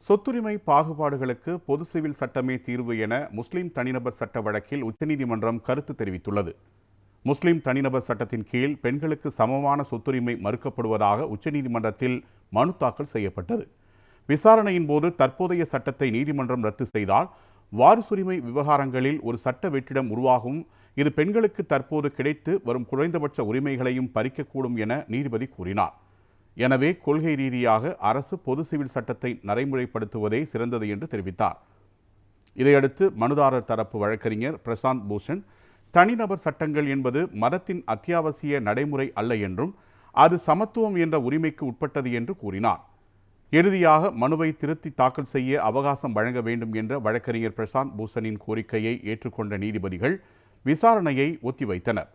சொத்துரிமை பாகுபாடுகளுக்கு பொது சிவில் சட்டமே தீர்வு என முஸ்லிம் தனிநபர் சட்ட வழக்கில் உச்சநீதிமன்றம் கருத்து தெரிவித்துள்ளது. முஸ்லிம் தனிநபர் சட்டத்தின் கீழ் பெண்களுக்கு சமமான சொத்துரிமை மறுக்கப்படுவதாக உச்சநீதிமன்றத்தில் மனு தாக்கல் செய்யப்பட்டது. விசாரணையின் போது தற்போதைய சட்டத்தை நீதிமன்றம் ரத்து செய்தால் வாரிசுரிமை விவகாரங்களில் ஒரு சட்ட வெற்றிடம் உருவாகும், இது பெண்களுக்கு தற்போது கிடைத்து வரும் குறைந்தபட்ச உரிமைகளையும் பறிக்கக்கூடும் என நீதிபதி கூறினார். எனவே கொள்கை ரீதியாக அரசு பொது சிவில் சட்டத்தை நடைமுறைப்படுத்துவதே சிறந்தது என்று தெரிவித்தார். இதையடுத்து மனுதாரர் தரப்பு வழக்கறிஞர் பிரசாந்த் பூஷன், தனிநபர் சட்டங்கள் என்பது மதத்தின் அத்தியாவசிய நடைமுறை அல்ல என்றும் அது சமத்துவம் என்ற உரிமைக்கு உட்பட்டது என்று கூறினார். இறுதியாக மனுவை திருத்தி தாக்கல் செய்ய அவகாசம் வழங்க வேண்டும் என்ற வழக்கறிஞர் பிரசாந்த் பூஷனின் கோரிக்கையை ஏற்றுக்கொண்ட நீதிபதிகள் விசாரணையை ஒத்திவைத்தனர்.